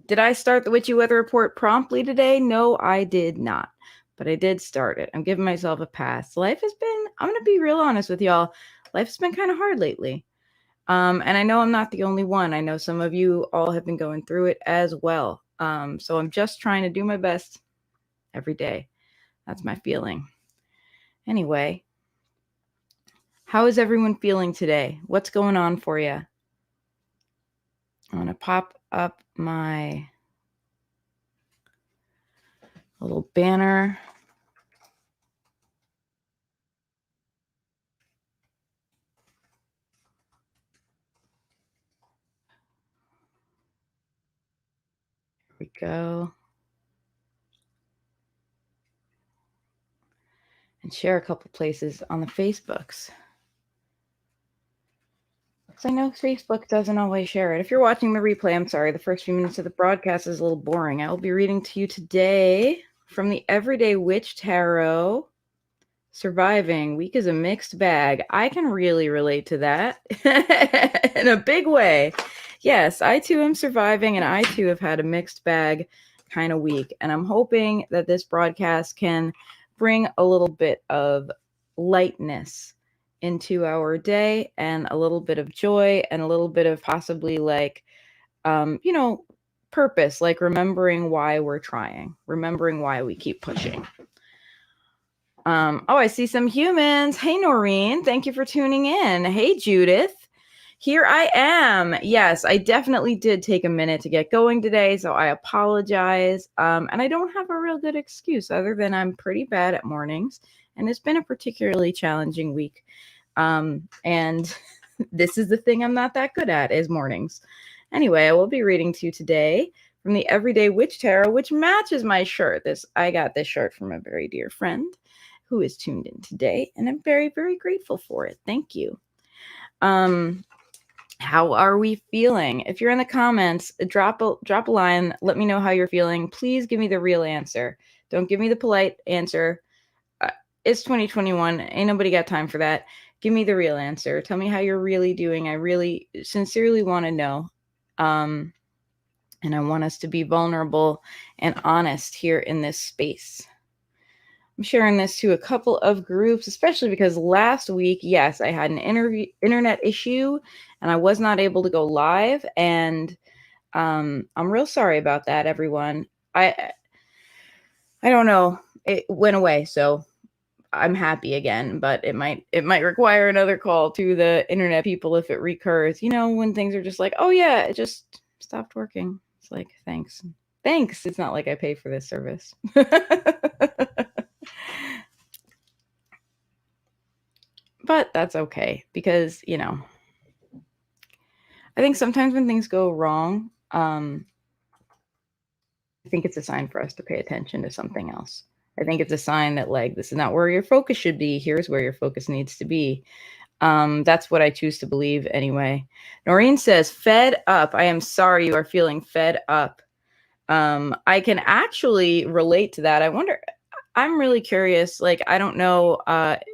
Did I start the Witchy Weather Report promptly today? No, I did not. But I did start it. I'm giving myself a pass. Life has been, I'm going to be real honest with y'all, life has been kind of hard lately. And I know I'm not the only one. I know some of you all have been going through it as well. So I'm just trying to do my best every day. That's my feeling. Anyway, how is everyone feeling today? What's going on for you? I'm going to pop up my little banner. Here we go. And share a couple places on the Facebooks. Because I know Facebook doesn't always share it. If you're watching the replay, I'm sorry, the first few minutes of the broadcast is a little boring. I will be reading to you today from the Everyday Witch Tarot, Surviving. Week is a mixed bag. I can really relate to that in a big way. Yes, I too am surviving, and I too have had a mixed bag kind of week. And I'm hoping that this broadcast can bring a little bit of lightness into our day and a little bit of joy and a little bit of possibly like, purpose, like remembering why we're trying, remembering why we keep pushing. I see some humans. Hey, Noreen, thank you for tuning in. Hey, Judith. Here I am. Yes, I definitely did take a minute to get going today, so I apologize. And I don't have a real good excuse other than I'm pretty bad at mornings, and it's been a particularly challenging week. And this is the thing I'm not that good at, is mornings. Anyway, I will be reading to you today from the Everyday Witch Tarot, which matches my shirt. I got this shirt from a very dear friend who is tuned in today, and I'm very, very grateful for it. Thank you. How are we feeling? If you're in the comments, drop a line. Let me know how you're feeling. Please give me the real answer. Don't give me the polite answer. It's 2021. Ain't nobody got time for that. Give me the real answer. Tell me how you're really doing. I really sincerely want to know. And I want us to be vulnerable and honest here in this space. I'm sharing this to a couple of groups, especially because last week, yes, I had an internet issue and I was not able to go live. And I'm real sorry about that, everyone. I don't know. It went away, so I'm happy again, but it might require another call to the internet people if it recurs. You know, when things are just like, oh yeah, it just stopped working. It's like, thanks. It's not like I pay for this service. But that's okay because, I think sometimes when things go wrong, I think it's a sign for us to pay attention to something else. I think it's a sign that, like, this is not where your focus should be. Here's where your focus needs to be. That's what I choose to believe anyway. Noreen says, fed up. I am sorry you are feeling fed up. I can actually relate to that. I wonder, I'm really curious. Like, I don't know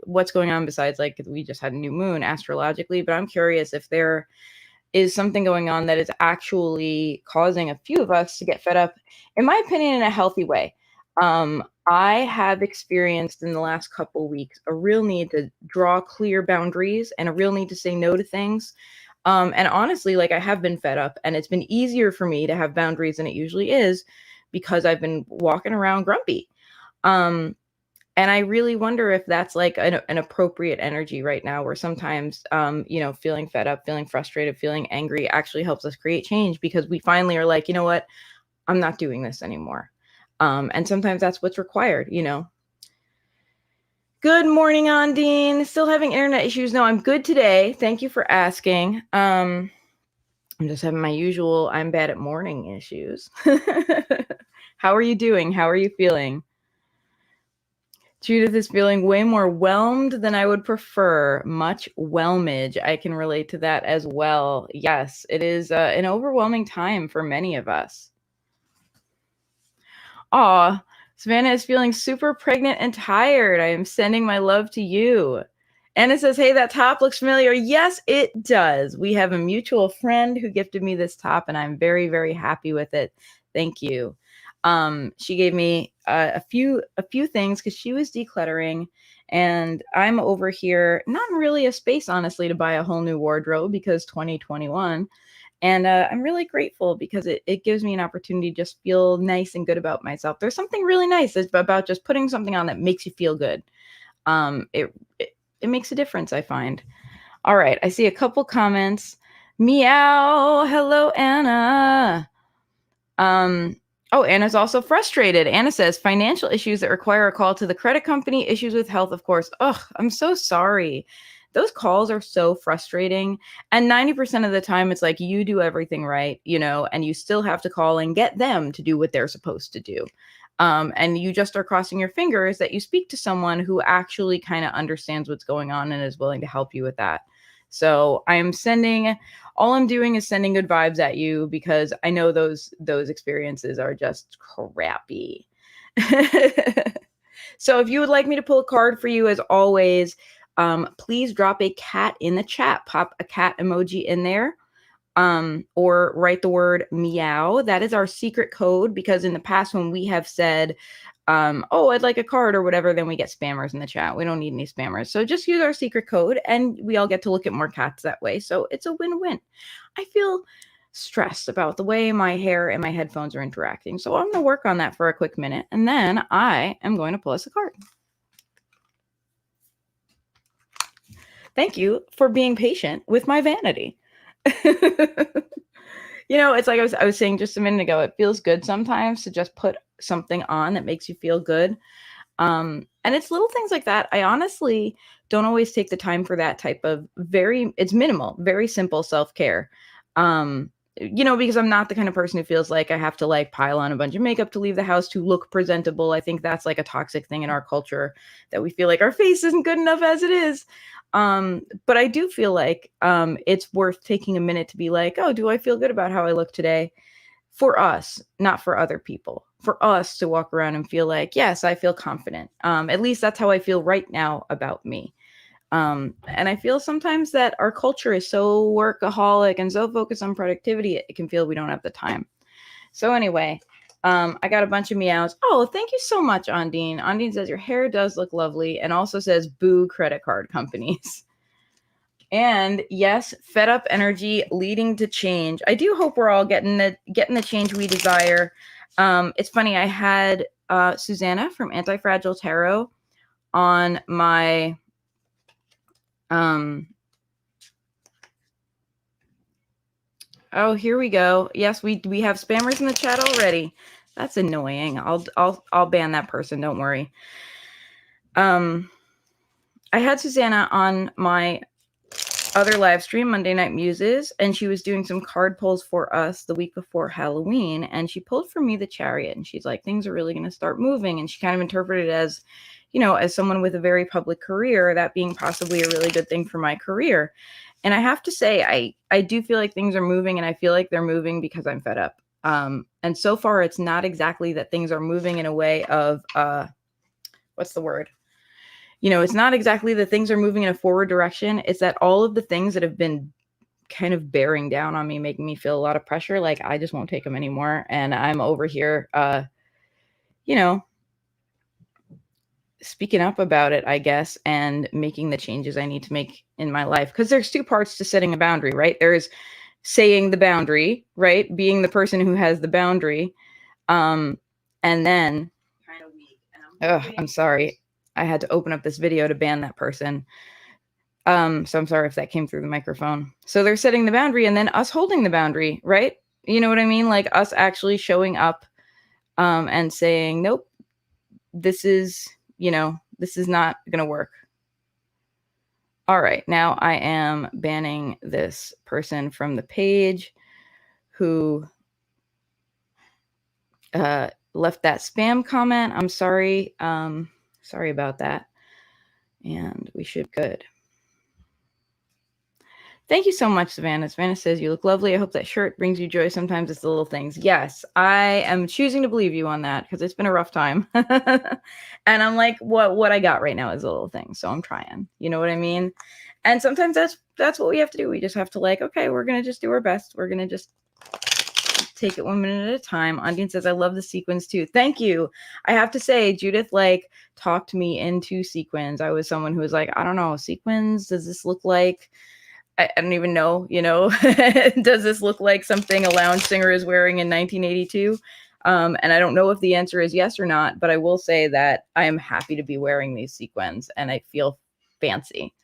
what's going on besides, like, we just had a new moon astrologically, but I'm curious if there is something going on that is actually causing a few of us to get fed up, in my opinion, in a healthy way. I have experienced in the last couple of weeks a real need to draw clear boundaries and a real need to say no to things. And honestly, like, I have been fed up, and it's been easier for me to have boundaries than it usually is because I've been walking around grumpy. And I really wonder if that's like an appropriate energy right now, where sometimes, feeling fed up, feeling frustrated, feeling angry actually helps us create change because we finally are like, you know what, I'm not doing this anymore. And sometimes that's what's required, Good morning, Ondine. Still having internet issues? No, I'm good today. Thank you for asking. I'm just having my usual I'm bad at morning issues. How are you doing? How are you feeling? Judith is feeling way more whelmed than I would prefer. Much whelmage. I can relate to that as well. Yes, it is an overwhelming time for many of us. Aw, Savannah is feeling super pregnant and tired. I am sending my love to you. Anna says, hey, that top looks familiar. Yes, it does. We have a mutual friend who gifted me this top, and I'm very, very happy with it. Thank you. She gave me a few things because she was decluttering, and I'm over here not in really a space, honestly, to buy a whole new wardrobe because 2021. And I'm really grateful because it gives me an opportunity to just feel nice and good about myself. There's something really nice about just putting something on that makes you feel good. It makes a difference, I find. All right, I see a couple comments. Meow. Hello, Anna. Oh, Anna's also frustrated. Anna says financial issues that require a call to the credit company, issues with health, of course. Ugh, I'm so sorry. Those calls are so frustrating. And 90% of the time, it's like you do everything right, and you still have to call and get them to do what they're supposed to do. And you just are crossing your fingers that you speak to someone who actually kind of understands what's going on and is willing to help you with that. So all I'm doing is sending good vibes at you because I know those experiences are just crappy. So if you would like me to pull a card for you, as always, please drop a cat in the chat. Pop a cat emoji in there. Or write the word meow. That is our secret code, because in the past when we have said, oh, I'd like a card or whatever, then we get spammers in the chat. We don't need any spammers. So just use our secret code and we all get to look at more cats that way. So it's a win-win. I feel stressed about the way my hair and my headphones are interacting. So I'm going to work on that for a quick minute. And then I am going to pull us a card. Thank you for being patient with my vanity. It's like I was saying just a minute ago, it feels good sometimes to just put something on that makes you feel good. And it's little things like that. I honestly don't always take the time for that type of it's minimal, very simple self-care. Because I'm not the kind of person who feels like I have to pile on a bunch of makeup to leave the house to look presentable. I think that's a toxic thing in our culture, that we feel like our face isn't good enough as it is. But I do feel like it's worth taking a minute to be like, oh, do I feel good about how I look today? For us, not for other people. For us to walk around and feel like, yes, I feel confident. At least that's how I feel right now about me. And I feel sometimes that our culture is so workaholic and so focused on productivity, it can feel we don't have the time. So anyway, I got a bunch of meows. Oh, thank you so much, Ondine. Ondine says your hair does look lovely, and also says boo credit card companies. And yes, fed up energy leading to change. I do hope we're all getting the change we desire. It's funny, I had Susanna from Anti-Fragile Tarot on my oh, here we go. Yes, we have spammers in the chat already. That's annoying. I'll ban that person, don't worry. I had Susanna on my other live stream, Monday Night Muses, and she was doing some card pulls for us the week before Halloween, and she pulled for me the Chariot, and she's like, things are really going to start moving, and she kind of interpreted it as, as someone with a very public career, that being possibly a really good thing for my career. And I have to say, I do feel like things are moving, and I feel like they're moving because I'm fed up. And so far, it's not exactly that things are moving in a way of, what's the word? It's not exactly that things are moving in a forward direction. It's that all of the things that have been kind of bearing down on me, making me feel a lot of pressure, I just won't take them anymore. And I'm over here, speaking up about it, I guess, and making the changes I need to make in my life. Because there's two parts to setting a boundary, right? There's saying the boundary, right? Being the person who has the boundary. And then, I'm sorry. I had to open up this video to ban that person. So I'm sorry if that came through the microphone. So they're setting the boundary and then us holding the boundary, right? You know what I mean? Like us actually showing up and saying, nope, this is not going to work. All right. Now I am banning this person from the page who left that spam comment. I'm sorry. Sorry about that. And we should good. Thank you so much, Savannah. Savannah says, you look lovely. I hope that shirt brings you joy. Sometimes it's the little things. Yes, I am choosing to believe you on that because it's been a rough time. And I'm like, what I got right now is the little things. So I'm trying. You know what I mean? And sometimes that's what we have to do. We just have to okay, we're going to just do our best. We're going to just take it 1 minute at a time. Undine says, I love the sequins too. Thank you. I have to say, Judith like talked me into sequins. I was someone who was like, I don't know, sequins, does this look like, I don't even know, does this look like something a lounge singer is wearing in 1982? And I don't know if the answer is yes or not, but I will say that I am happy to be wearing these sequins and I feel fancy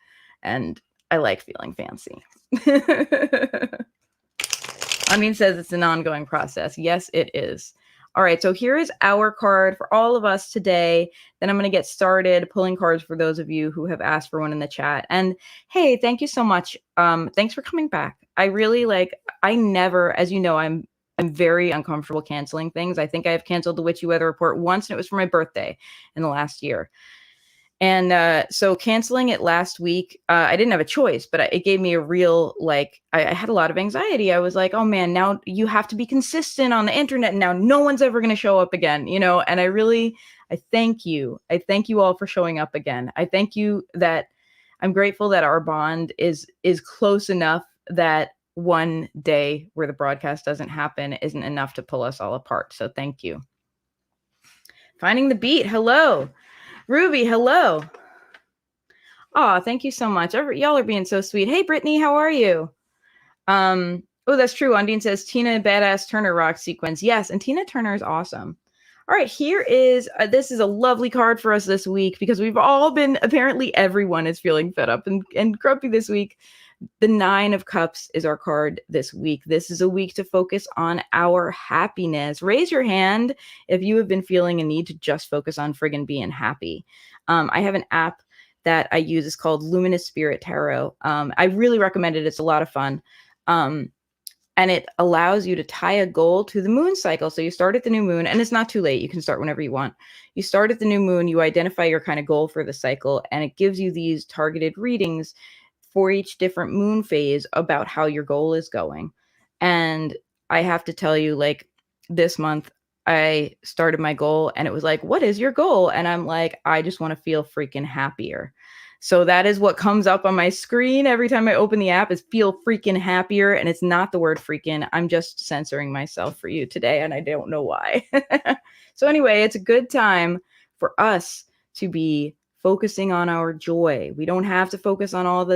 and I like feeling fancy. Undine says it's an ongoing process. Yes, it is. All right, so here is our card for all of us today. Then I'm going to get started pulling cards for those of you who have asked for one in the chat. And hey, thank you so much. Thanks for coming back. I really I never, as you know, I'm very uncomfortable canceling things. I think I have canceled the Witchy Weather Report once, and it was for my birthday in the last year. And so canceling it last week, I didn't have a choice, but it gave me a real, I had a lot of anxiety. I was like, oh man, now you have to be consistent on the internet. And now no one's ever going to show up again, and I thank you. I thank you all for showing up again. I thank you that I'm grateful that our bond is close enough that one day where the broadcast doesn't happen isn't enough to pull us all apart. So thank you. Finding the beat. Hello. Ruby, hello. Oh, thank you so much. Y'all are being so sweet. Hey, Brittany, how are you? Oh, that's true. Undine says Tina Badass Turner rock sequence. Yes, and Tina Turner is awesome. All right, here is, this is a lovely card for us this week because we've all been, apparently everyone is feeling fed up and grumpy this week. The 9 of Cups is our card this week. This is a week to focus on our happiness. Raise your hand if you have been feeling a need to just focus on friggin' being happy. I have an app that I use. It's called Luminous Spirit Tarot. I really recommend it. It's a lot of fun. And it allows you to tie a goal to the moon cycle. So you start at the new moon, and it's not too late. You can start whenever you want. You start at the new moon, you identify your kind of goal for the cycle, and it gives you these targeted readings for each different moon phase about how your goal is going. And I have to tell you, this month, I started my goal and it was like, what is your goal? And I'm like, I just want to feel freaking happier. So that is what comes up on my screen every time I open the app is feel freaking happier. And it's not the word freaking. I'm just censoring myself for you today. And I don't know why. So anyway, it's a good time for us to be focusing on our joy. We don't have to focus on all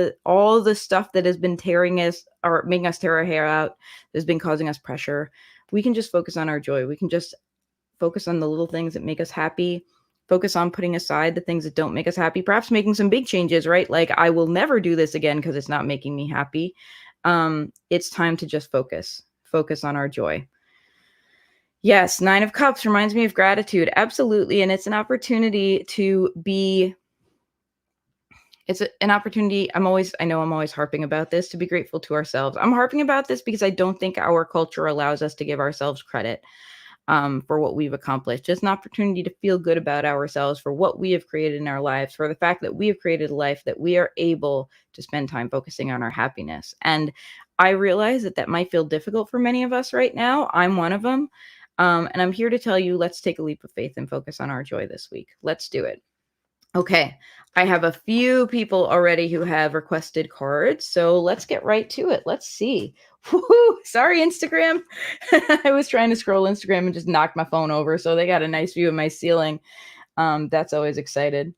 the stuff that has been tearing us or making us tear our hair out, that's been causing us pressure. We can just focus on our joy. We can just focus on the little things that make us happy, focus on putting aside the things that don't make us happy, perhaps making some big changes, right? Like, I will never do this again because it's not making me happy. It's time to just focus on our joy. Yes, 9 of Cups reminds me of gratitude. Absolutely. And it's an opportunity to be, an opportunity. I know I'm always harping about this, to be grateful to ourselves. I'm harping about this because I don't think our culture allows us to give ourselves credit for what we've accomplished. It's an opportunity to feel good about ourselves for what we have created in our lives, for the fact that we have created a life that we are able to spend time focusing on our happiness. And I realize that might feel difficult for many of us right now. I'm one of them. And I'm here to tell you, let's take a leap of faith and focus on our joy this week. Let's do it. Okay, I have a few people already who have requested cards, so let's get right to it. Let's see. Woo-hoo! Sorry, Instagram. I was trying to scroll Instagram and just knocked my phone over, so they got a nice view of my ceiling. That's always excited.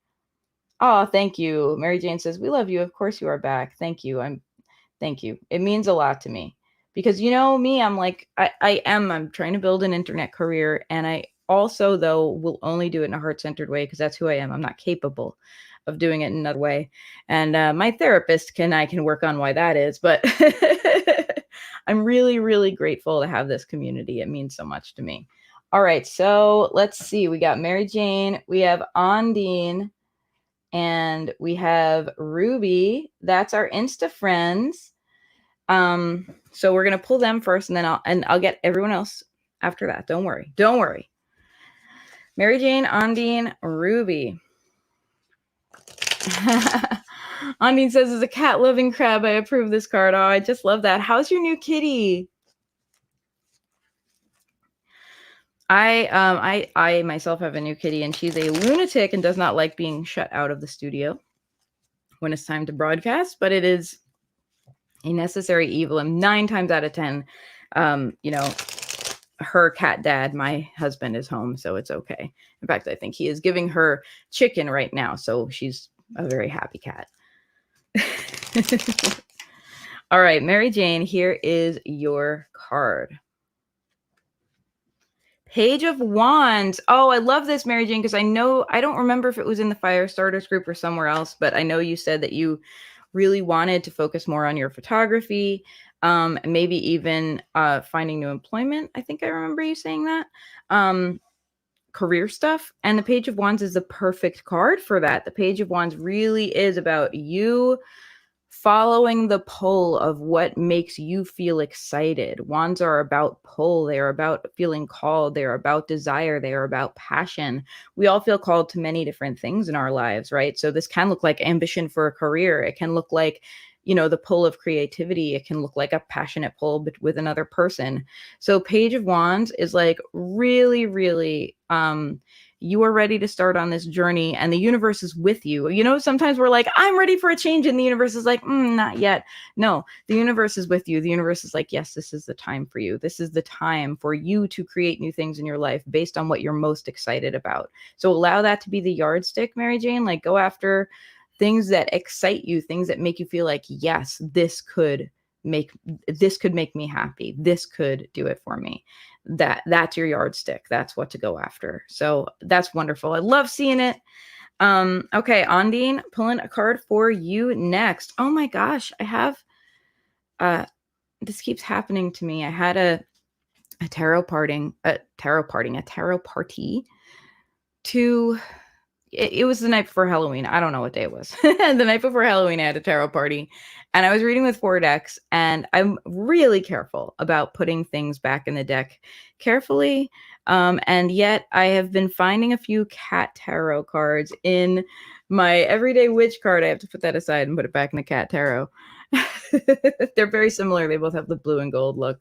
Oh, thank you. Mary Jane says, we love you. Of course you are back. Thank you. Thank you. It means a lot to me. Because you know me, I'm trying to build an internet career, and I also, though, will only do it in a heart-centered way because that's who I am. I'm not capable of doing it in another way. And my therapist I can work on why that is, but I'm really, really grateful to have this community. It means so much to me. All right, so let's see. We got Mary Jane, we have Ondine, and we have Ruby. That's our Insta friends. So we're going to pull them first, and then I'll get everyone else after that. Don't worry. Mary Jane, Ondine, Ruby. Ondine says, as a cat loving crab, I approve this card. Oh, I just love that. How's your new kitty? I myself have a new kitty, and she's a lunatic and does not like being shut out of the studio when it's time to broadcast, but it is a necessary evil. And 9 times out of 10, her cat dad, my husband, is home, so it's okay. In fact, I think he is giving her chicken right now, so she's a very happy cat. All right, Mary Jane, here is your card. Page of Wands. Oh, I love this, Mary Jane, because I don't remember if it was in the Fire Starters group or somewhere else, but I know you said that you really wanted to focus more on your photography, maybe even finding new employment. I think I remember you saying that. Career stuff. And the Page of Wands is the perfect card for that. The Page of Wands really is about you following the pull of what makes you feel excited. Wands are about pull. They are about feeling called. They are about desire. They are about passion. We all feel called to many different things in our lives, right? So this can look like ambition for a career. It can look like, the pull of creativity. It can look like a passionate pull with another person. So Page of Wands is like really, really, you are ready to start on this journey and the universe is with you. Sometimes we're like, I'm ready for a change. And the universe is like, not yet. No, the universe is with you. The universe is like, yes, this is the time for you. This is the time for you to create new things in your life based on what you're most excited about. So allow that to be the yardstick, Mary Jane. Like, go after things that excite you, things that make you feel like, yes, this could make me happy. This could do it for me. That's your yardstick. That's what to go after. So that's wonderful. I love seeing it. Okay, Ondine, pulling a card for you next. Oh my gosh, I have this keeps happening to me. I had a tarot party to it was the night before Halloween. I don't know what day it was. The night before Halloween, I had a tarot party and I was reading with 4 decks, and I'm really careful about putting things back in the deck carefully. And yet I have been finding a few cat tarot cards in my everyday witch card. I have to put that aside and put it back in the cat tarot. They're very similar. They both have the blue and gold look.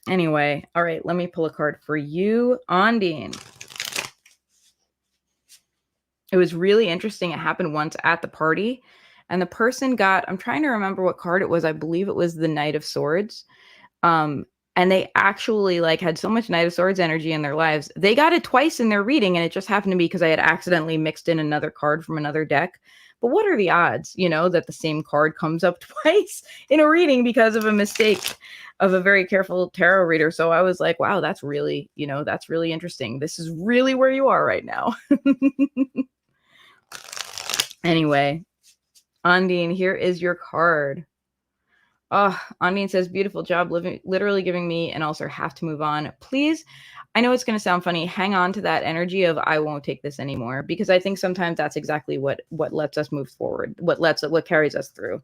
Anyway, all right, let me pull a card for you, Ondine. It was really interesting. It happened once at the party, and the person got, I'm trying to remember what card it was. I believe it was the Knight of Swords. And they actually had so much Knight of Swords energy in their lives. They got it twice in their reading, and it just happened to be because I had accidentally mixed in another card from another deck. But what are the odds, that the same card comes up twice in a reading because of a mistake of a very careful tarot reader? So I was like, wow, that's really interesting. This is really where you are right now. Anyway, Ondine, here is your card. Oh, Ondine says, beautiful job literally giving me and also have to move on. Please, I know it's going to sound funny. Hang on to that energy of I won't take this anymore, because I think sometimes that's exactly what lets us move forward, what carries us through.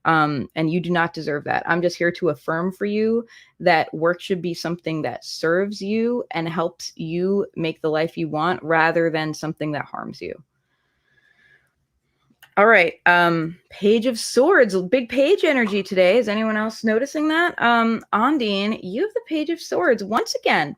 And you do not deserve that. I'm just here to affirm for you that work should be something that serves you and helps you make the life you want rather than something that harms you. All right. Page of Swords, big page energy today. Is anyone else noticing that? Ondine, you have the Page of Swords once again.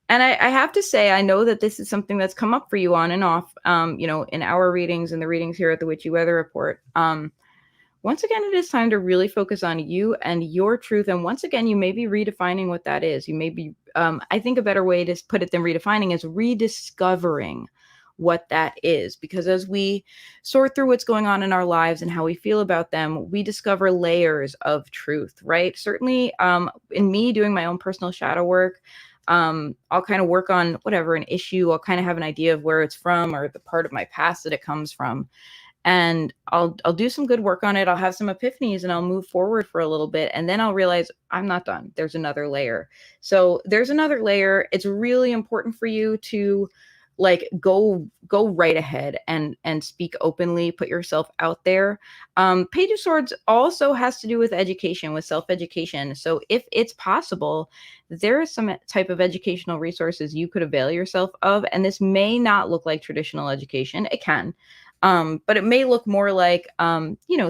And I have to say, I know that this is something that's come up for you on and off, in our readings and the readings here at the Witchy Weather Report. Once again, it is time to really focus on you and your truth. And once again, you may be redefining what that is. You may be, I think a better way to put it than redefining is rediscovering what that is, because as we sort through what's going on in our lives and how we feel about them, we discover layers of truth, right? Certainly, in me doing my own personal shadow work, I'll kind of work on whatever an issue. I'll kind of have an idea of where it's from or the part of my past that it comes from. And I'll do some good work on it. I'll have some epiphanies and I'll move forward for a little bit. And then I'll realize I'm not done. There's another layer. So there's another layer. It's really important for you to go right ahead and speak openly, put yourself out there. Page of Swords also has to do with education, with self-education. So if it's possible, there is some type of educational resources you could avail yourself of. And this may not look like traditional education. It can. But it may look more like,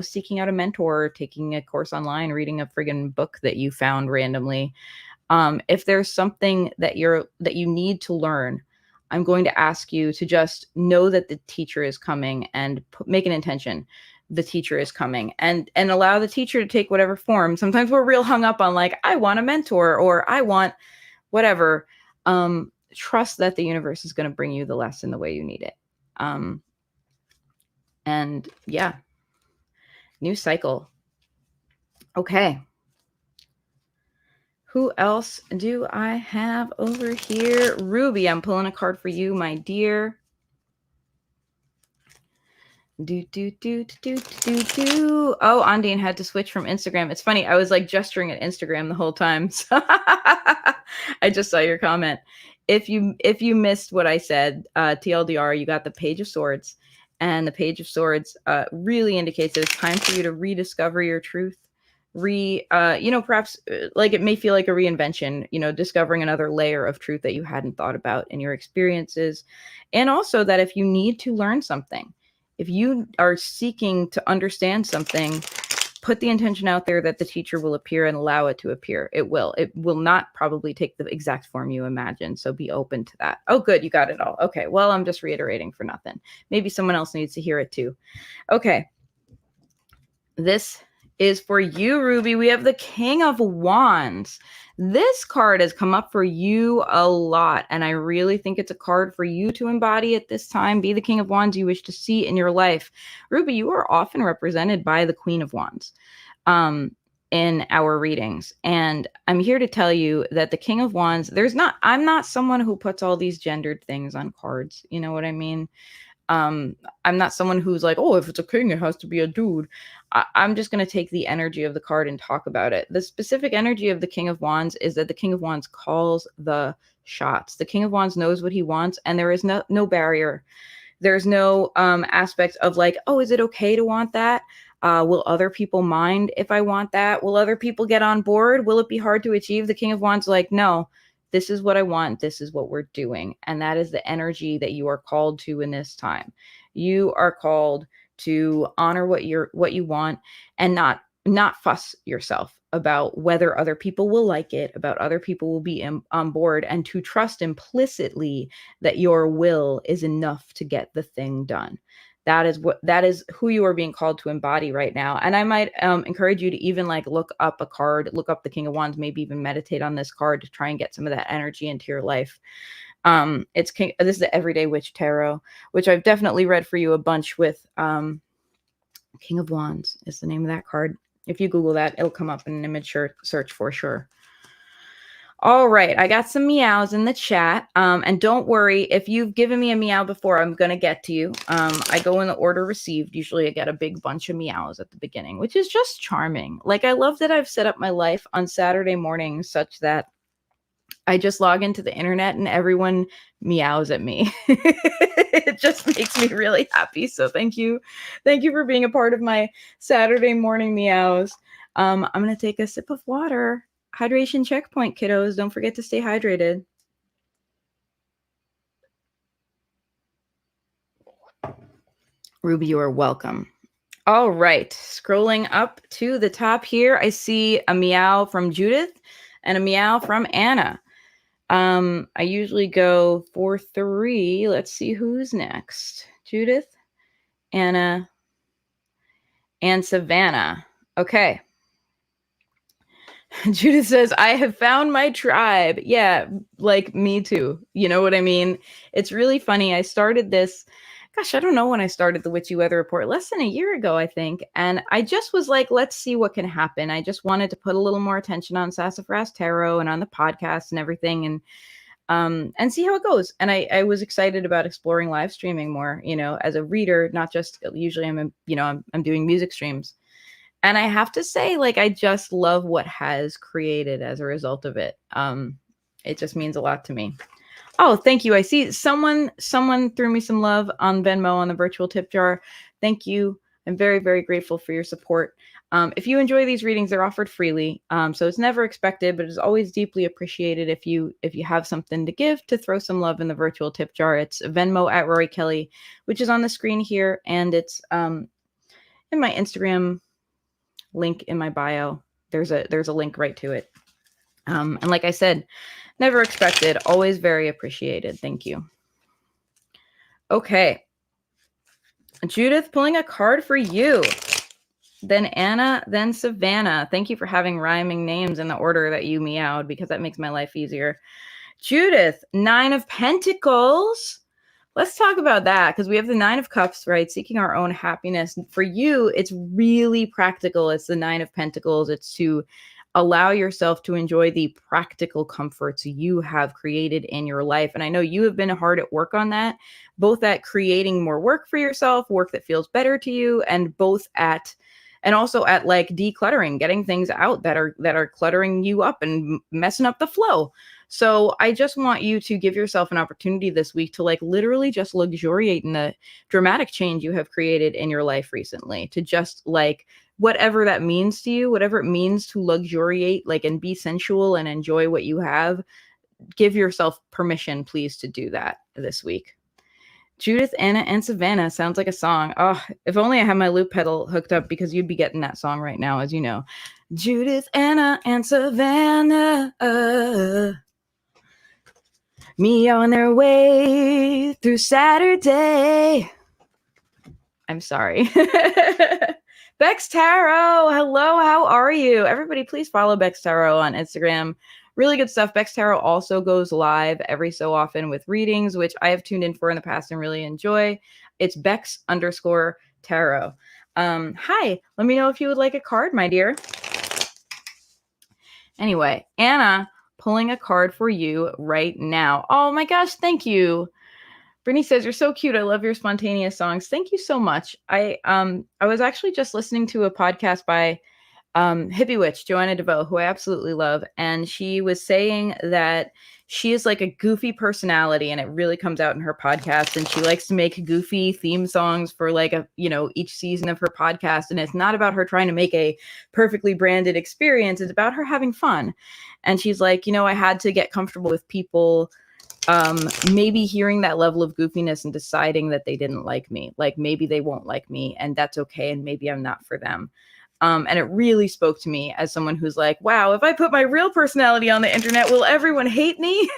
seeking out a mentor, taking a course online, reading a friggin' book that you found randomly. If there's something that you need to learn, I'm going to ask you to just know that the teacher is coming and make an intention. the teacher is coming, and allow the teacher to take whatever form. Sometimes we're real hung up on like, I want a mentor or I want whatever. Trust that the universe is going to bring you the lesson the way you need it. And yeah, new cycle. Okay. Who else do I have over here? Ruby, I'm pulling a card for you, my dear. Oh, Ondine had to switch from Instagram. It's funny. I was like gesturing at Instagram the whole time. So I just saw your comment. If you missed what I said, TLDR, you got the Page of Swords, and the Page of Swords really indicates that it's time for you to rediscover your truth. Perhaps like it may feel like a reinvention, discovering another layer of truth that you hadn't thought about in your experiences. And also that if you need to learn something, if you are seeking to understand something, put the intention out there that the teacher will appear and allow it to appear. It will not probably take the exact form you imagine. So be open to that. Oh, good. You got it all. Okay. Well, I'm just reiterating for nothing. Maybe someone else needs to hear it too. Okay. This is for you, Ruby. We have the King of Wands. This card has come up for you a lot, and I really think it's a card for you to embody at this time. Be the King of Wands you wish to see in your life. Ruby, you are often represented by the Queen of Wands in our readings, and I'm here to tell you that the King of Wands, I'm not someone who puts all these gendered things on cards. You know what I mean? I'm not someone who's like, oh, if it's a king, it has to be a dude. I'm just going to take the energy of the card and talk about it. The specific energy of the King of Wands is that the King of Wands calls the shots. The King of Wands knows what he wants, and there is no barrier. There's no aspect of like, oh, is it okay to want that? Will other people mind if I want that? Will other people get on board? Will it be hard to achieve? The King of Wands like, no. This is what I want. This is what we're doing. And that is the energy that you are called to in this time. You are called to honor what you want and not fuss yourself about whether other people will like it, about other people will be on board, and to trust implicitly that your will is enough to get the thing done. That is who you are being called to embody right now. And I might encourage you to even like look up a card, look up the King of Wands, maybe even meditate on this card to try and get some of that energy into your life. This is the Everyday Witch Tarot, which I've definitely read for you a bunch with. King of Wands is the name of that card. If you Google that, it'll come up in an image search for sure. All right, I got some meows in the chat. And don't worry, if you've given me a meow before, I'm going to get to you. I go in the order received. Usually I get a big bunch of meows at the beginning, which is just charming. Like, I love that I've set up my life on Saturday mornings such that I just log into the internet and everyone meows at me. It just makes me really happy. So thank you. Thank you for being a part of my Saturday morning meows. I'm going to take a sip of water. Hydration checkpoint, kiddos. Don't forget to stay hydrated. Ruby, you are welcome. All right. Scrolling up to the top here, I see a meow from Judith and a meow from Anna. I usually go for 3. Let's see who's next. Judith, Anna, and Savannah. Okay. Judith says, I have found my tribe. Yeah, like me too. You know what I mean? It's really funny. I started this, gosh, I don't know when I started the Witchy Weather Report, less than a year ago, I think. And I just was like, let's see what can happen. I just wanted to put a little more attention on Sassafras Tarot and on the podcast and everything, and see how it goes. And I was excited about exploring live streaming more, as a reader, not just usually I'm doing music streams. And I have to say, like, I just love what has created as a result of it. It just means a lot to me. Oh, thank you. I see someone threw me some love on Venmo on the virtual tip jar. Thank you. I'm very, very grateful for your support. If you enjoy these readings, they're offered freely. So it's never expected, but it's always deeply appreciated if you have something to give, to throw some love in the virtual tip jar. It's Venmo at Rory Kelly, which is on the screen here. And it's in my Instagram link in my bio. There's a link right to it. And like I said, never expected, always very appreciated. Thank you. Okay. Judith pulling a card for you. Then Anna, then Savannah. Thank you for having rhyming names in the order that you meowed, because that makes my life easier. Judith, 9 of Pentacles. Let's talk about that, because we have the 9 of Cups, right? Seeking our own happiness. For you, it's really practical. It's the 9 of Pentacles. It's to allow yourself to enjoy the practical comforts you have created in your life. And I know you have been hard at work on that, both at creating more work for yourself, work that feels better to you, and also at like decluttering, getting things out that are cluttering you up and messing up the flow. So I just want you to give yourself an opportunity this week to like literally just luxuriate in the dramatic change you have created in your life recently, to just like whatever that means to you, whatever it means to luxuriate, like, and be sensual and enjoy what you have. Give yourself permission, please, to do that this week. Judith, Anna, and Savannah sounds like a song. Oh, if only I had my loop pedal hooked up, because you'd be getting that song right now, as you know. Judith, Anna, and Savannah, me on their way through Saturday. I'm sorry. Bex Tarot, hello, how are you? Everybody, please follow Bex Tarot on Instagram. Really good stuff. Bex Tarot also goes live every so often with readings, which I have tuned in for in the past and really enjoy. It's Bex_Tarot. Hi, let me know if you would like a card, my dear. Anyway, Anna pulling a card for you right now. Oh my gosh, thank you. Brittany says, you're so cute. I love your spontaneous songs. Thank you so much. I was actually just listening to a podcast by Hippie Witch, Joanna DeVoe, who I absolutely love. And she was saying that she is like a goofy personality, and it really comes out in her podcast. And she likes to make goofy theme songs for like each season of her podcast. And it's not about her trying to make a perfectly branded experience. It's about her having fun. And she's like, I had to get comfortable with people maybe hearing that level of goofiness and deciding that they didn't like me. Like maybe they won't like me, and that's okay. And maybe I'm not for them. And it really spoke to me as someone who's like, wow, if I put my real personality on the internet, will everyone hate me?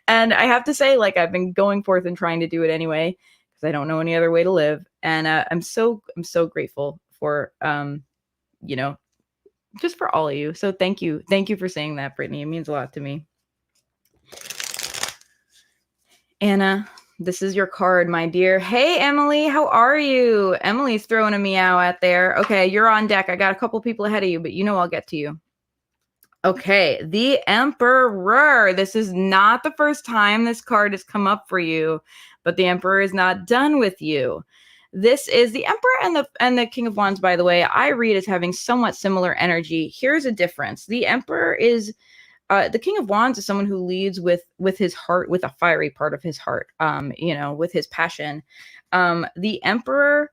And I have to say, like, I've been going forth and trying to do it anyway, because I don't know any other way to live. And I'm so grateful for, just for all of you. So thank you. Thank you for saying that, Brittany. It means a lot to me. Anna, this is your card, my dear. Hey, Emily, how are you? Emily's throwing a meow out there. Okay, you're on deck. I got a couple people ahead of you, but I'll get to you. Okay, the Emperor. This is not the first time this card has come up for you, but the Emperor is not done with you. This is the Emperor and the King of Wands, by the way. I read as having somewhat similar energy. Here's a difference. The Emperor is... the King of Wands is someone who leads with his heart, with a fiery part of his heart, with his passion. The Emperor,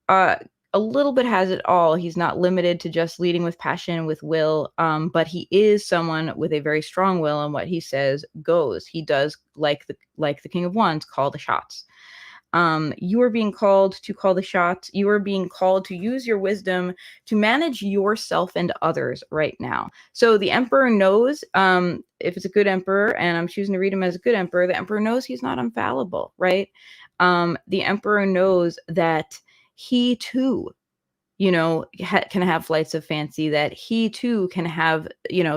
a little bit has it all. He's not limited to just leading with passion, with will, but he is someone with a very strong will, and what he says goes. He does, like the King of Wands, call the shots. You are being called to call the shots. You are being called to use your wisdom to manage yourself and others right now. So the Emperor knows, if it's a good Emperor, and I'm choosing to read him as a good Emperor, the Emperor knows he's not infallible, right? The Emperor knows that he too, can have flights of fancy, that he too can have,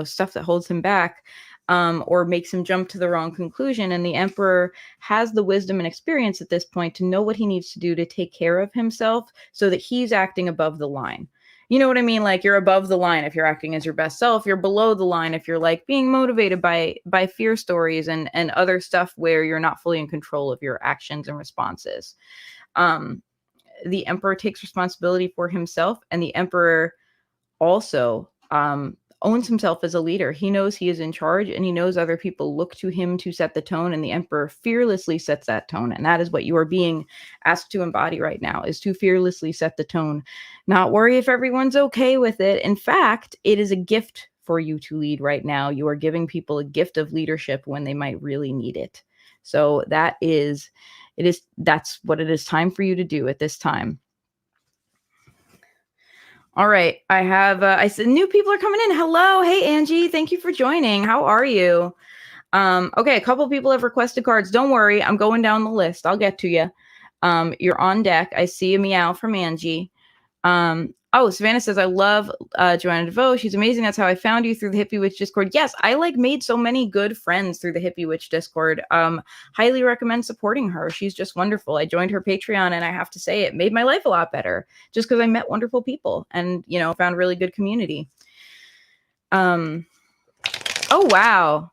stuff that holds him back. Or makes him jump to the wrong conclusion. And the Emperor has the wisdom and experience at this point to know what he needs to do to take care of himself, so that he's acting above the line. You know what I mean? Like, you're above the line if you're acting as your best self. You're below the line if you're like being motivated by fear stories and other stuff where you're not fully in control of your actions and responses. The Emperor takes responsibility for himself, and the Emperor also owns himself as a leader. He knows he is in charge, and he knows other people look to him to set the tone, and the Emperor fearlessly sets that tone. And that is what you are being asked to embody right now, is to fearlessly set the tone. Not worry if everyone's okay with it. In fact, it is a gift for you to lead right now. You are giving people a gift of leadership when they might really need it. So that's what it is time for you to do at this time. All right. I have, I said new people are coming in. Hello. Hey, Angie. Thank you for joining. How are you? Okay. A couple people have requested cards. Don't worry. I'm going down the list. I'll get to you. You're on deck. I see a meow from Angie. Oh, Savannah says, I love Joanna DeVoe. She's amazing. That's how I found you, through the Hippie Witch Discord. Yes, I made so many good friends through the Hippie Witch Discord. Highly recommend supporting her. She's just wonderful. I joined her Patreon, and I have to say it made my life a lot better, just because I met wonderful people and, found really good community. Oh, wow.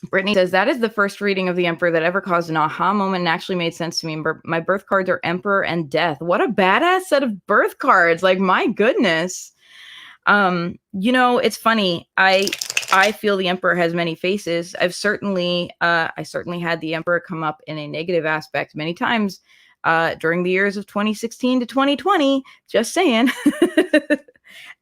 Brittany says, that is the first reading of the Emperor that ever caused an aha moment and actually made sense to me. My birth cards are Emperor and Death. What a badass set of birth cards. Like, my goodness. It's funny. I feel the Emperor has many faces. I certainly had the Emperor come up in a negative aspect many times during the years of 2016 to 2020. Just saying.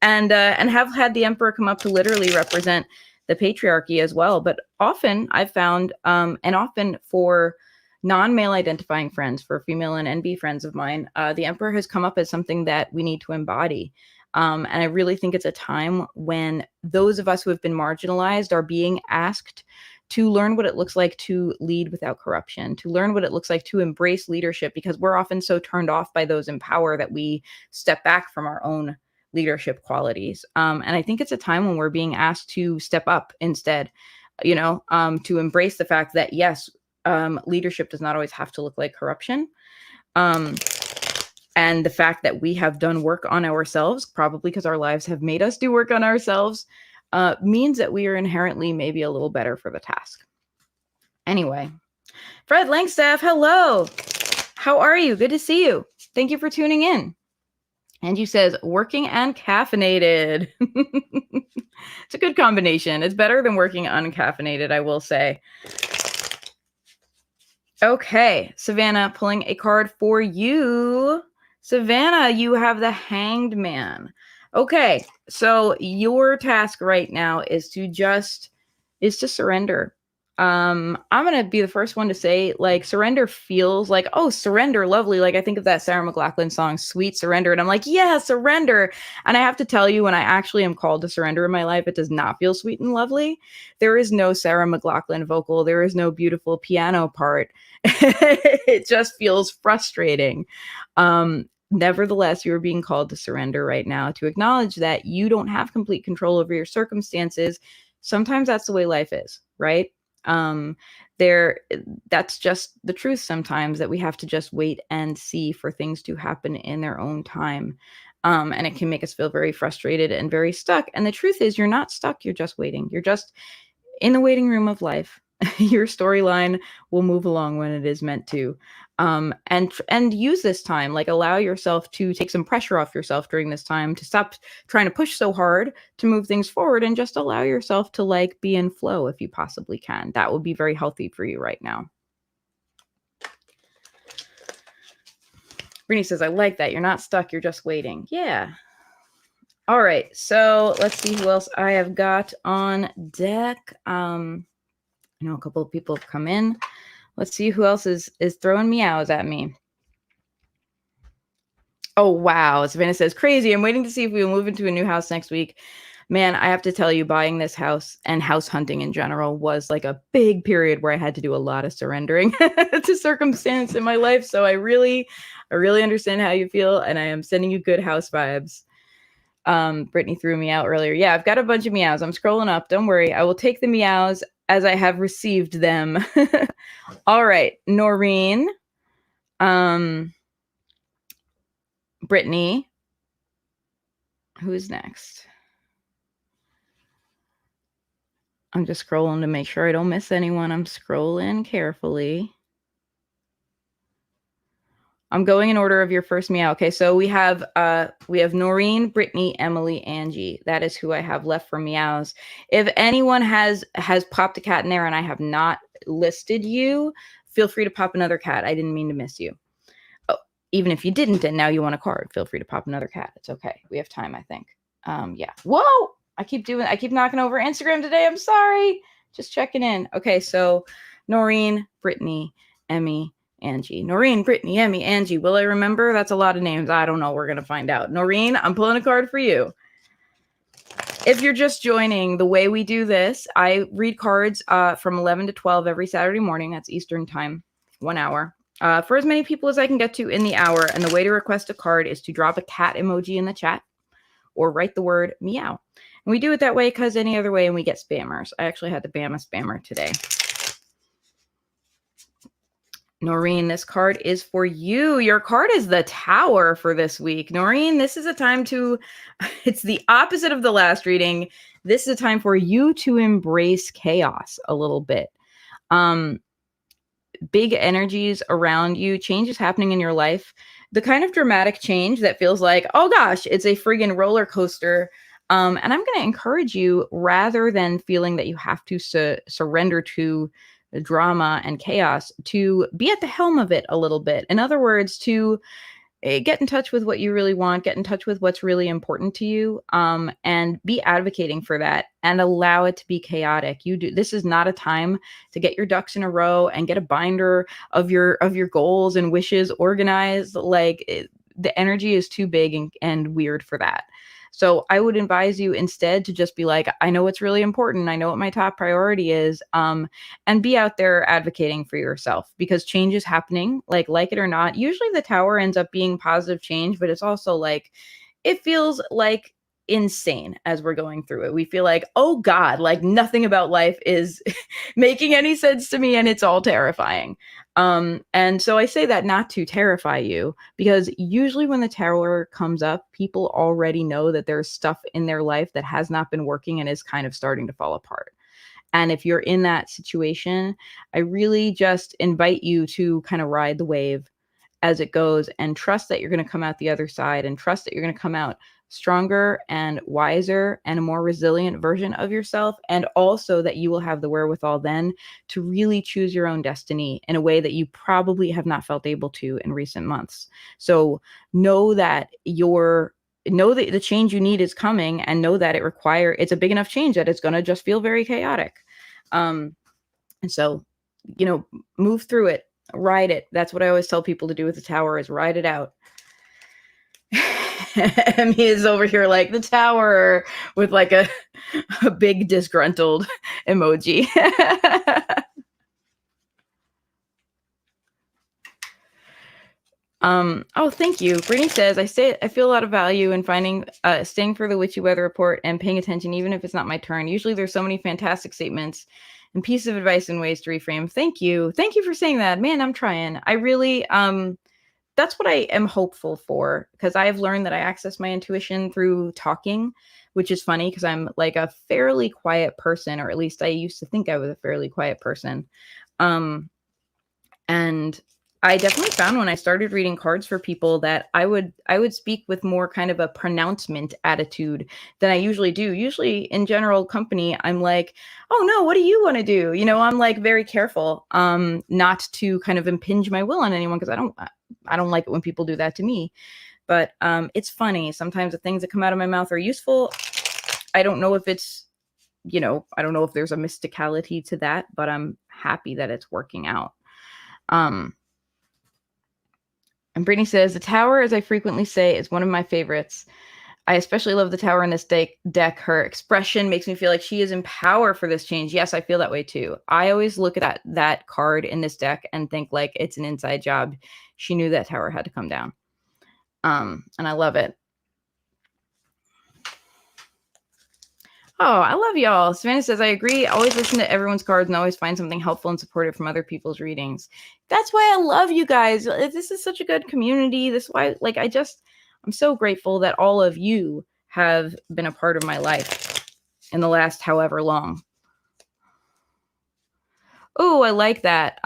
and have had the Emperor come up to literally represent the patriarchy as well. But often I've found, and often for non-male identifying friends, for female and NB friends of mine, the Emperor has come up as something that we need to embody. And I really think it's a time when those of us who have been marginalized are being asked to learn what it looks like to lead without corruption, to learn what it looks like to embrace leadership, because we're often so turned off by those in power that we step back from our own leadership qualities. And I think it's a time when we're being asked to step up instead, to embrace the fact that, yes, leadership does not always have to look like corruption. And the fact that we have done work on ourselves, probably because our lives have made us do work on ourselves, means that we are inherently maybe a little better for the task. Anyway, Fred Langstaff, hello. How are you? Good to see you. Thank you for tuning in. Angie says, working and caffeinated. It's a good combination. It's better than working uncaffeinated, I will say. Okay, Savannah, pulling a card for you. Savannah, you have the Hanged Man. Okay, so your task right now is to surrender. I'm going to be the first one to say, like, surrender feels like, oh, surrender, lovely. Like, I think of that Sarah McLachlan song, Sweet Surrender. And I'm like, yeah, surrender. And I have to tell you, when I actually am called to surrender in my life, it does not feel sweet and lovely. There is no Sarah McLachlan vocal. There is no beautiful piano part. It just feels frustrating. Nevertheless, you are being called to surrender right now, to acknowledge that you don't have complete control over your circumstances. Sometimes that's the way life is, right? That's just the truth sometimes, that we have to just wait and see for things to happen in their own time. And it can make us feel very frustrated and very stuck. And the truth is, you're not stuck. You're just waiting. You're just in the waiting room of life. Your storyline will move along when it is meant to. And use this time, like, allow yourself to take some pressure off yourself during this time, to stop trying to push so hard to move things forward, and just allow yourself to, like, be in flow if you possibly can. That would be very healthy for you right now. Brittany says, I like that. You're not stuck. You're just waiting. Yeah. All right. So let's see who else I have got on deck. I know a couple of people have come in. Let's see who else is throwing meows at me. Oh, wow. Savannah says, crazy. I'm waiting to see if we will move into a new house next week. Man, I have to tell you, buying this house and house hunting in general was like a big period where I had to do a lot of surrendering to circumstance in my life. So I really understand how you feel, and I am sending you good house vibes. Brittany threw me out earlier. Yeah, I've got a bunch of meows. I'm scrolling up. Don't worry. I will take the meows as I have received them. All right, Noreen, Brittany. Who's next? I'm just scrolling to make sure I don't miss anyone. I'm scrolling carefully. I'm going in order of your first meow. Okay, so we have Noreen, Brittany, Emily, Angie. That is who I have left for meows. If anyone has popped a cat in there and I have not listed you, feel free to pop another cat. I didn't mean to miss you. Oh, even if you didn't and now you want a card, feel free to pop another cat. It's okay. We have time, I think. Yeah. Whoa! I keep knocking over Instagram today. I'm sorry. Just checking in. Okay, so Noreen, Brittany, Emmy, Angie. Noreen, Brittany, Emmy, Angie. Will I remember? That's a lot of names. I don't know. We're going to find out. Noreen, I'm pulling a card for you. If you're just joining, the way we do this, I read cards from 11 to 12 every Saturday morning. That's Eastern time, 1 hour. for as many people as I can get to in the hour. And the way to request a card is to drop a cat emoji in the chat or write the word meow. And we do it that way because any other way and we get spammers. I actually had to bam a spammer today. Noreen, this card is for you. Your card is the Tower for this week. Noreen, this is a time to, it's the opposite of the last reading. This is a time for you to embrace chaos a little bit. Big energies around you, change is happening in your life. The kind of dramatic change that feels like, oh gosh, it's a friggin' roller coaster. And I'm going to encourage you, rather than feeling that you have to surrender to drama and chaos, to be at the helm of it a little bit. In other words, to get in touch with what you really want, get in touch with what's really important to you, and be advocating for that and allow it to be chaotic. This is not a time to get your ducks in a row and get a binder of your goals and wishes organized. The energy is too big and weird for that. So I would advise you instead to just be like, I know what's really important. I know what my top priority is. And be out there advocating for yourself, because change is happening, like it or not. Usually the Tower ends up being positive change, but it's also like, it feels like insane as we're going through it. We feel like, oh God, like nothing about life is making any sense to me and it's all terrifying. And so I say that not to terrify you, because usually when the Tower comes up, people already know that there's stuff in their life that has not been working and is kind of starting to fall apart. And if you're in that situation, I really just invite you to kind of ride the wave as it goes and trust that you're going to come out the other side, and trust that you're going to come out stronger and wiser and a more resilient version of yourself. And also that you will have the wherewithal then to really choose your own destiny in a way that you probably have not felt able to in recent months. So know that the change you need is coming, and know that it's a big enough change that it's going to just feel very chaotic. And so, move through it, ride it. That's what I always tell people to do with the Tower, is ride it out. And he is over here like the Tower with like a big disgruntled emoji. Oh, thank you. Brittany says, I feel a lot of value in staying for the Witchy Weather Report and paying attention, even if it's not my turn. Usually there's so many fantastic statements and pieces of advice and ways to reframe. Thank you. Thank you for saying that. Man, I'm trying. I really, that's what I am hopeful for, because I have learned that I access my intuition through talking, which is funny because I'm like a fairly quiet person, or at least I used to think I was a fairly quiet person. And I definitely found when I started reading cards for people that I would speak with more kind of a pronouncement attitude than I usually do. Usually in general company, I'm like, oh no, what do you want to do? I'm like very careful not to kind of impinge my will on anyone, because I don't like it when people do that to me. But it's funny. Sometimes the things that come out of my mouth are useful. I don't know if it's, I don't know if there's a mysticality to that, but I'm happy that it's working out. And Brittany says, the Tower, as I frequently say, is one of my favorites. I especially love the Tower in this deck. Her expression makes me feel like she is in power for this change. Yes, I feel that way too. I always look at that card in this deck and think like it's an inside job. She knew that Tower had to come down. And I love it. Oh, I love y'all. Savannah says, I agree. Always listen to everyone's cards and always find something helpful and supportive from other people's readings. That's why I love you guys. This is such a good community. This is why, I'm so grateful that all of you have been a part of my life in the last however long. Oh, I like that.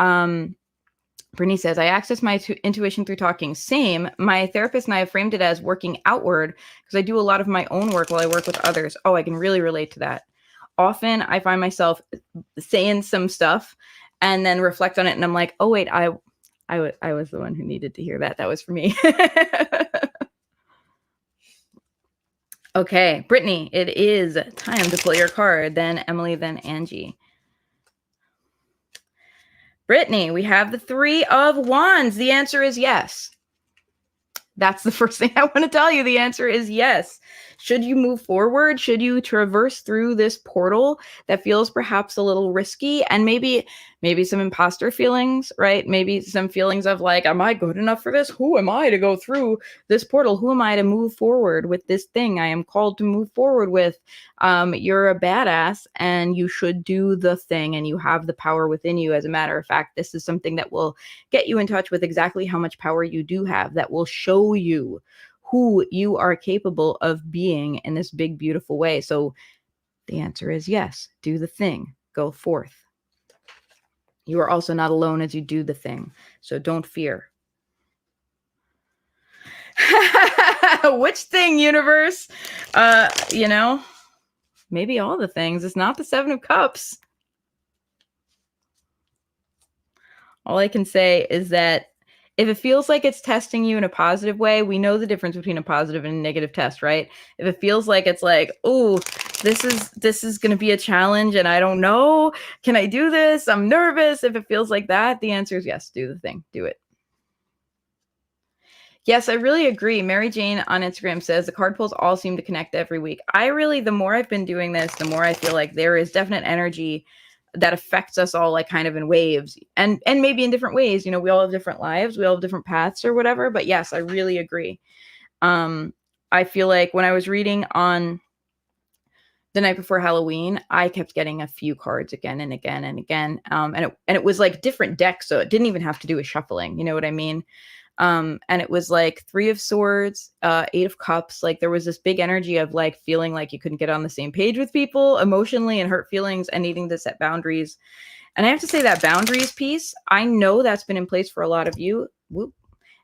Brittany says, I access my intuition through talking. Same. My therapist and I have framed it as working outward, because I do a lot of my own work while I work with others. Oh, I can really relate to that. Often I find myself saying some stuff and then reflect on it, and I'm like, oh wait, I was the one who needed to hear that. That was for me. Okay, Brittany, it is time to pull your card. Then Emily, then Angie. Brittany, we have the 3 of Wands. The answer is yes. That's the first thing I want to tell you. The answer is yes. Should you move forward? Should you traverse through this portal that feels perhaps a little risky, and maybe some imposter feelings, right? Maybe some feelings of like, am I good enough for this? Who am I to go through this portal? Who am I to move forward with this thing I am called to move forward with? You're a badass and you should do the thing, and you have the power within you. As a matter of fact, this is something that will get you in touch with exactly how much power you do have, that will show you who you are capable of being in this big, beautiful way. So the answer is yes, do the thing, go forth. You are also not alone as you do the thing, so don't fear. Which thing, universe? You know, maybe all the things. It's not the Seven of Cups. All I can say is that if it feels like it's testing you in a positive way, we know the difference between a positive and a negative test, right? If it feels like it's like, oh, this is going to be a challenge and I don't know, can I do this? I'm nervous. If it feels like that, the answer is yes, do the thing, do it. Yes, I really agree. Mary Jane on Instagram says the card pulls all seem to connect every week. The more I've been doing this, the more I feel like there is definite energy that affects us all, like kind of in waves, and maybe in different ways. You know, we all have different lives, we all have different paths or whatever. But yes, I really agree. I feel like when I was reading on the night before Halloween, I kept getting a few cards again and again and again. And it was like different decks, so it didn't even have to do with shuffling. You know what I mean? And it was like 3 of Swords, 8 of Cups. Like there was this big energy of like feeling like you couldn't get on the same page with people emotionally, and hurt feelings, and needing to set boundaries. And I have to say that boundaries piece, I know that's been in place for a lot of you. Whoop.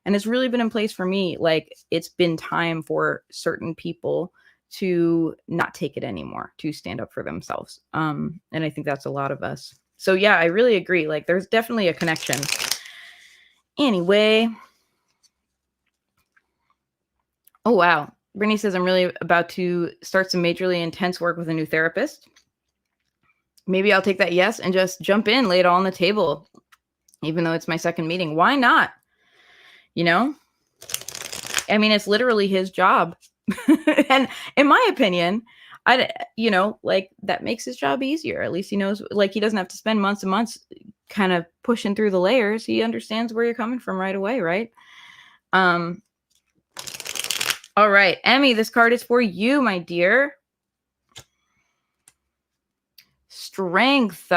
And it's really been in place for me. Like it's been time for certain people to not take it anymore, to stand up for themselves. And I think that's a lot of us. So yeah, I really agree. Like there's definitely a connection. Anyway. Oh, wow. Brittany says, I'm really about to start some majorly intense work with a new therapist. Maybe I'll take that yes and just jump in, lay it all on the table, even though it's my second meeting. Why not? You know? I mean, it's literally his job. And in my opinion, like that makes his job easier. At least he knows, like, he doesn't have to spend months and months kind of pushing through the layers. He understands where you're coming from right away, right? All right, Emmy, this card is for you, my dear. Strength.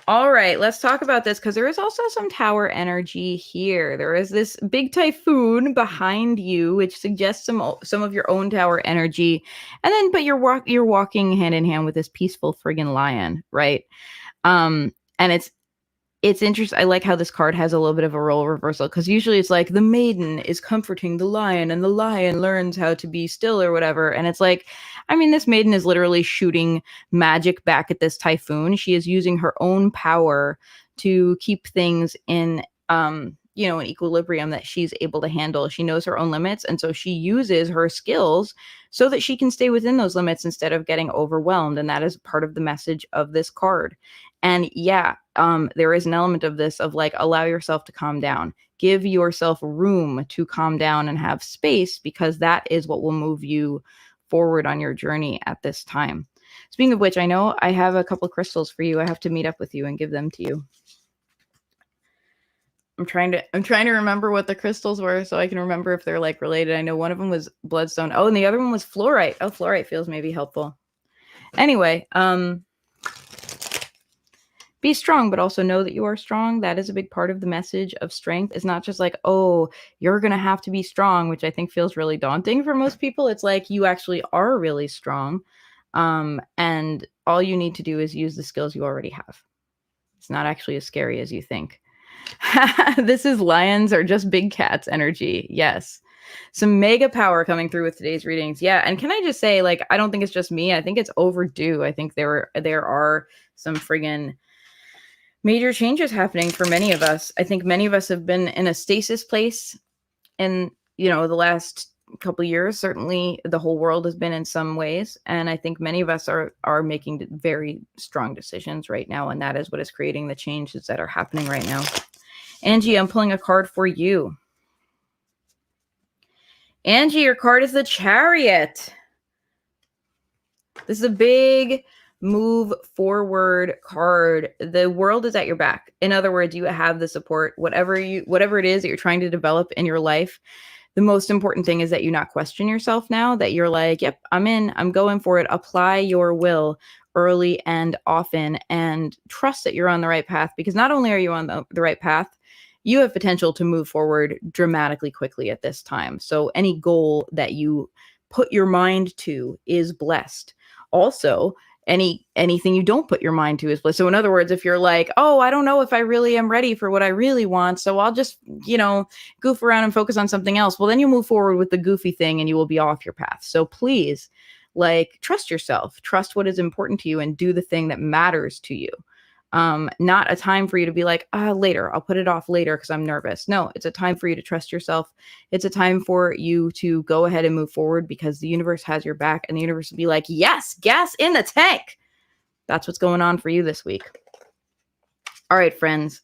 All right, let's talk about this, because there is also some tower energy here. There is this big typhoon behind you, which suggests some of your own tower energy. And then, but you're walking hand in hand with this peaceful friggin' lion, right? And it's interesting. I like how this card has a little bit of a role reversal, because usually it's like the maiden is comforting the lion and the lion learns how to be still or whatever. And it's like, I mean, this maiden is literally shooting magic back at this typhoon. She is using her own power to keep things in, an equilibrium that she's able to handle. She knows her own limits. And so she uses her skills so that she can stay within those limits instead of getting overwhelmed. And that is part of the message of this card. And yeah, there is an element of this of like, allow yourself to calm down, give yourself room to calm down and have space, because that is what will move you forward on your journey at this time. Speaking of which, I know I have a couple of crystals for you. I have to meet up with you and give them to you. I'm trying to remember what the crystals were so I can remember if they're like related. I know one of them was bloodstone. Oh, and the other one was fluorite. Oh, fluorite feels maybe helpful. Anyway, be strong, but also know that you are strong. That is a big part of the message of strength. It's not just like, oh, you're going to have to be strong, which I think feels really daunting for most people. It's like you actually are really strong. And all you need to do is use the skills you already have. It's not actually as scary as you think. This is lions or just big cats energy. Yes. Some mega power coming through with today's readings. Yeah. And can I just say, like, I don't think it's just me. I think it's overdue. I think there are some friggin' major changes happening for many of us. I think many of us have been in a stasis place in, the last couple of years. Certainly the whole world has been in some ways. And I think many of us are making very strong decisions right now. And that is what is creating the changes that are happening right now. Angie, I'm pulling a card for you. Angie, your card is the Chariot. This is a big move forward card. The world is at your back. In other words, you have the support, whatever it is that you're trying to develop in your life. The most important thing is that you not question yourself now, that you're like, yep, I'm in, I'm going for it. Apply your will early and often and trust that you're on the right path, because not only are you on the right path, you have potential to move forward dramatically quickly at this time. So any goal that you put your mind to is blessed. Also, anything you don't put your mind to is blessed. So in other words, if you're like, oh, I don't know if I really am ready for what I really want, so I'll just, goof around and focus on something else. Well, then you move forward with the goofy thing and you will be off your path. So please, trust yourself, trust what is important to you, and do the thing that matters to you. Not a time for you to be like, later, I'll put it off later because I'm nervous. No, it's a time for you to trust yourself. It's a time for you to go ahead and move forward, because the universe has your back, and the universe will be like, yes, gas in the tank. That's what's going on for you this week. All right, friends.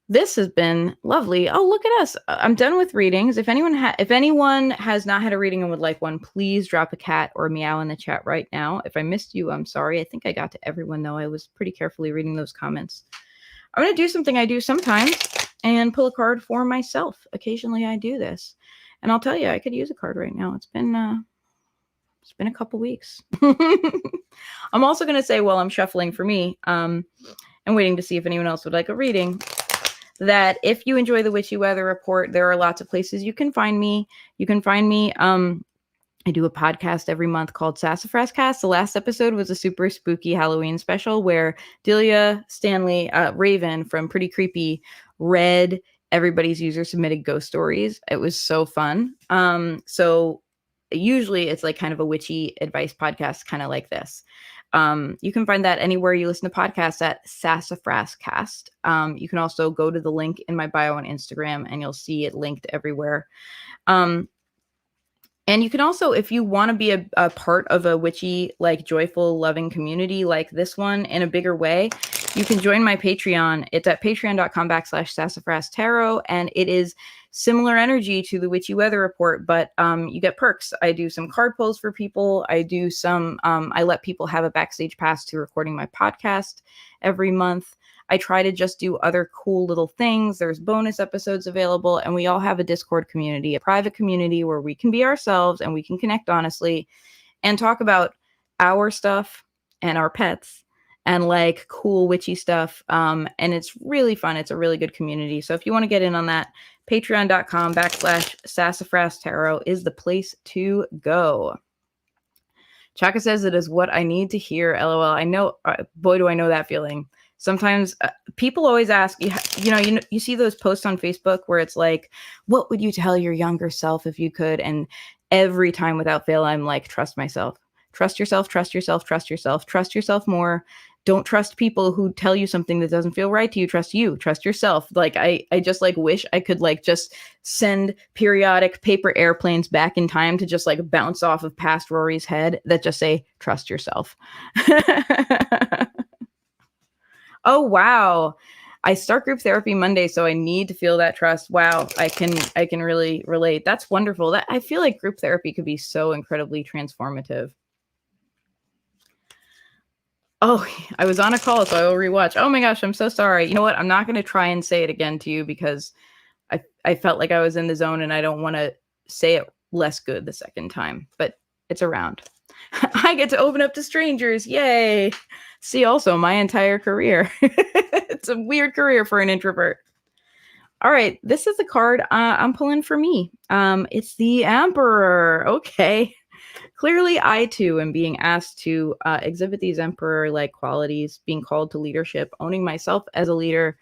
This has been lovely. Oh, look at us. I'm done with readings. If anyone has not had a reading and would like one, please drop a cat or a meow in the chat right now. If I missed you, I'm sorry. I think I got to everyone, though. I was pretty carefully reading those comments. I'm going to do something I do sometimes and pull a card for myself. Occasionally I do this. And I'll tell you, I could use a card right now. It's been a couple weeks. I'm also going to say, while I'm shuffling for me, and waiting to see if anyone else would like a reading, that if you enjoy the Witchy Weather Report, there are lots of places you can find me. I do a podcast every month called Sassafras Cast. The last episode was a super spooky Halloween special where Delia Stanley Raven from Pretty Creepy read everybody's user submitted ghost stories. It was so fun. So usually it's like kind of a witchy advice podcast, kind of like this. You can find that anywhere you listen to podcasts at Sassafras Cast. You can also go to the link in my bio on Instagram and you'll see it linked everywhere. And you can also, if you want to be a part of a witchy, joyful, loving community like this one in a bigger way, you can join my Patreon. It's at patreon.com/sassafras tarot, and it is similar energy to the Witchy Weather Report, but you get perks. I do some card pulls for people. I do some, I let people have a backstage pass to recording my podcast every month. I try to just do other cool little things. There's bonus episodes available, and we all have a Discord community, a private community where we can be ourselves and we can connect honestly and talk about our stuff and our pets and cool witchy stuff. And it's really fun. It's a really good community. So if you want to get in on that, patreon.com/sassafras tarot is the place to go. Chaka says it is what I need to hear. LOL. I know, boy, do I know that feeling. Sometimes people always ask, you see those posts on Facebook where it's like, what would you tell your younger self if you could? And every time without fail, I'm like, trust myself, trust yourself, trust yourself, trust yourself, trust yourself more. Don't trust people who tell you something that doesn't feel right to you. Trust you, trust yourself. I just wish I could just send periodic paper airplanes back in time to just bounce off of past Rory's head that just say, trust yourself. Oh, wow. I start group therapy Monday, so I need to feel that trust. Wow. I can really relate. That's wonderful. I feel like group therapy could be so incredibly transformative. Oh, I was on a call, so I will rewatch. Oh my gosh, I'm so sorry. You know what? I'm not going to try and say it again to you because I felt like I was in the zone and I don't want to say it less good the second time, but it's around. I get to open up to strangers. Yay. See, also my entire career. It's a weird career for an introvert. All right. This is the card I'm pulling for me. It's the Emperor. Okay. Clearly, I too am being asked to exhibit these Emperor-like qualities, being called to leadership, owning myself as a leader,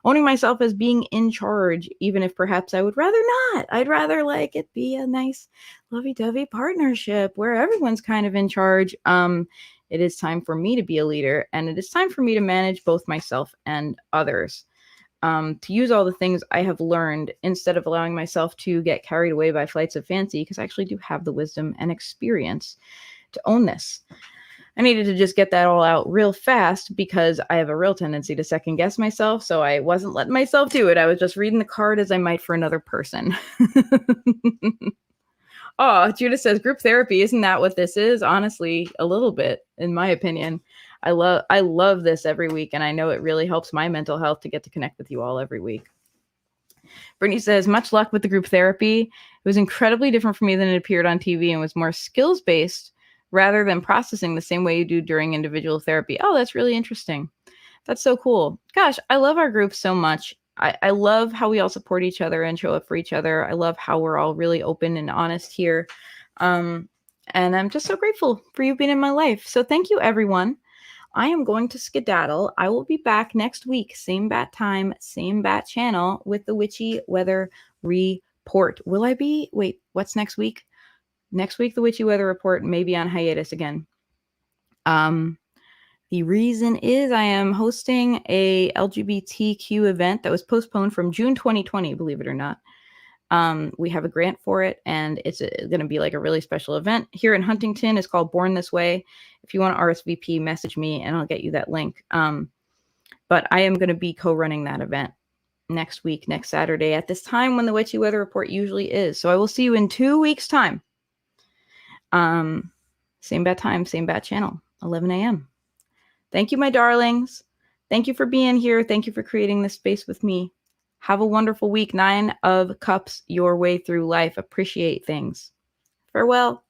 owning myself as being in charge, even if perhaps I would rather not. I'd rather it be a nice lovey-dovey partnership where everyone's kind of in charge. It is time for me to be a leader, and it is time for me to manage both myself and others. To use all the things I have learned instead of allowing myself to get carried away by flights of fancy, because I actually do have the wisdom and experience to own this. I needed to just get that all out real fast because I have a real tendency to second guess myself, so I wasn't letting myself do it. I was just reading the card as I might for another person. Oh, Judith says group therapy. Isn't that what this is? Honestly, a little bit, in my opinion. I love this every week, and I know it really helps my mental health to get to connect with you all every week. Brittany says, much luck with the group therapy. It was incredibly different for me than it appeared on TV and was more skills-based rather than processing the same way you do during individual therapy. Oh, that's really interesting. That's so cool. Gosh, I love our group so much. I love how we all support each other and show up for each other. I love how we're all really open and honest here. And I'm just so grateful for you being in my life. So thank you, everyone. I am going to skedaddle. I will be back next week, same bat time, same bat channel, with the Witchy Weather Report. Will I be? Wait, what's next week? Next week, the Witchy Weather Report may be on hiatus again. The reason is I am hosting a LGBTQ event that was postponed from June 2020, believe it or not. We have a grant for it, and it's going to be like a really special event here in Huntington. It's called Born This Way. If you want to RSVP, message me and I'll get you that link. But I am going to be co-running that event next week, next Saturday, at this time when the Witchy Weather Report usually is. So I will see you in 2 weeks' time. Same bat time, same bat channel, 11 a.m. Thank you, my darlings. Thank you for being here. Thank you for creating this space with me. Have a wonderful week. 9 of Cups your way through life. Appreciate things. Farewell.